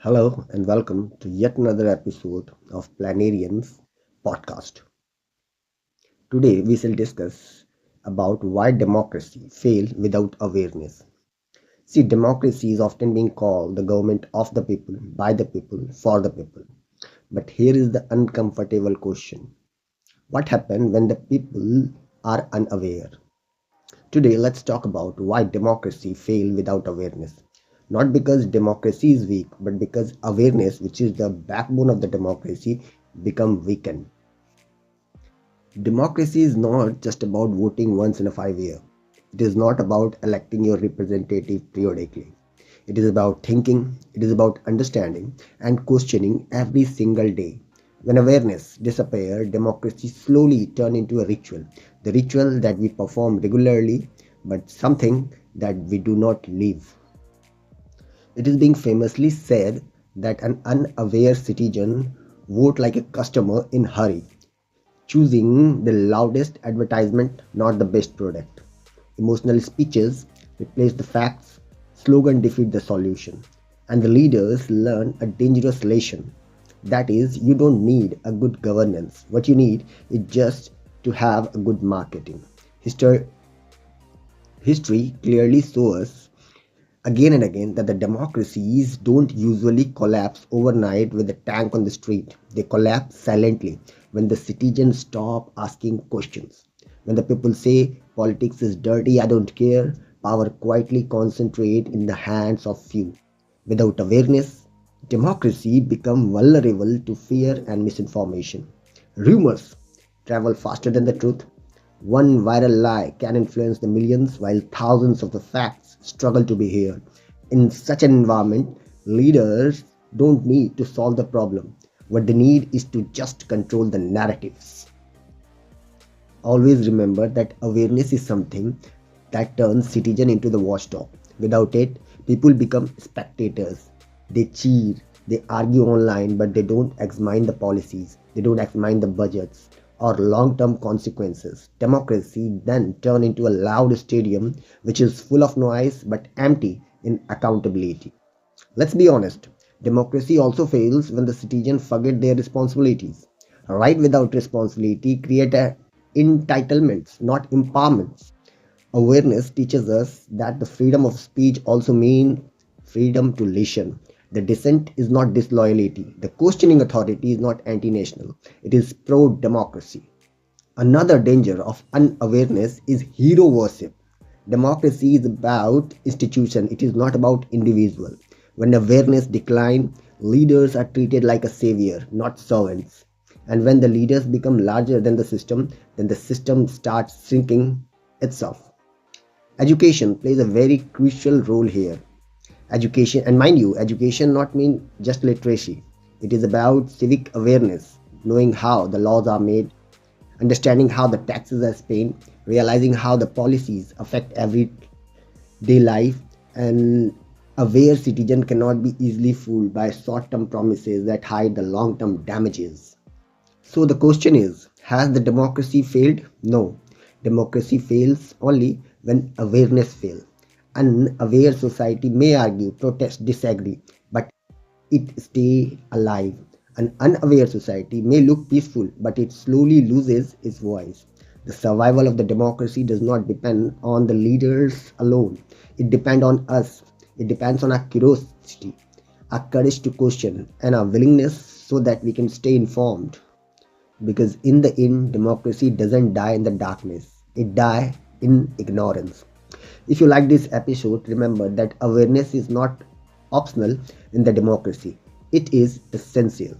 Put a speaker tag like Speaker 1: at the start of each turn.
Speaker 1: Hello and welcome to yet another episode of Planarians podcast. Today we shall discuss about why democracy failed without awareness. See, democracy is often being called the government of the people, by the people, for the people. But here is the uncomfortable question. What happens when the people are unaware? Today let's talk about why democracy failed without awareness. Not because democracy is weak, but because awareness, which is the backbone of the democracy, become weakened. Democracy is not just about voting once in a 5 year. It is not about electing your representative periodically. It is about thinking, it is about understanding and questioning every single day. When awareness disappears, democracy slowly turns into a ritual. The ritual that we perform regularly, but something that we do not live. It is being famously said that an unaware citizen vote like a customer in hurry, choosing the loudest advertisement, not the best product. Emotional speeches replace the facts, slogan defeat the solution, and the leaders learn a dangerous lesson. That is, you don't need a good governance. What you need is just to have a good marketing. History clearly shows us again and again that the democracies don't usually collapse overnight with a tank on the street. They collapse silently when the citizens stop asking questions. When the people say politics is dirty, I don't care, power quietly concentrate in the hands of few. Without awareness, democracy become vulnerable to fear and misinformation. Rumors travel faster than the truth. One viral lie can influence the millions while thousands of the facts struggle to be heard. In such an environment, leaders don't need to solve the problem. What they need is to just control the narratives. Always remember that awareness is something that turns citizen into the watchdog. Without it, people become spectators. They cheer, they argue online, but they don't examine the policies, they don't examine the budgets or long-term consequences. Democracy then turn into a loud stadium which is full of noise but empty in accountability. Let's be honest, democracy also fails when the citizens forget their responsibilities. Right without responsibility create a entitlements, not empowerments. Awareness teaches us that the freedom of speech also means freedom to listen. The dissent is not disloyalty. The questioning authority is not anti-national. It is pro-democracy. Another danger of unawareness is hero worship. Democracy is about institution. It is not about individual. When awareness declines, leaders are treated like a savior, not servants. And when the leaders become larger than the system, then the system starts shrinking itself. Education plays a very crucial role here. Education, and mind you, education not mean just literacy. It is about civic awareness, knowing how the laws are made, understanding how the taxes are paid, realizing how the policies affect everyday life, and aware citizen cannot be easily fooled by short-term promises that hide the long-term damages. So the question is, has the democracy failed? No. Democracy fails only when awareness fails. An aware society may argue, protest, disagree, but it stay alive. An unaware society may look peaceful, but it slowly loses its voice. The survival of the democracy does not depend on the leaders alone. It depends on us. It depends on our curiosity, our courage to question, and our willingness so that we can stay informed. Because in the end, democracy doesn't die in the darkness. It dies in ignorance. If you like this episode, remember that awareness is not optional in the democracy. It is essential.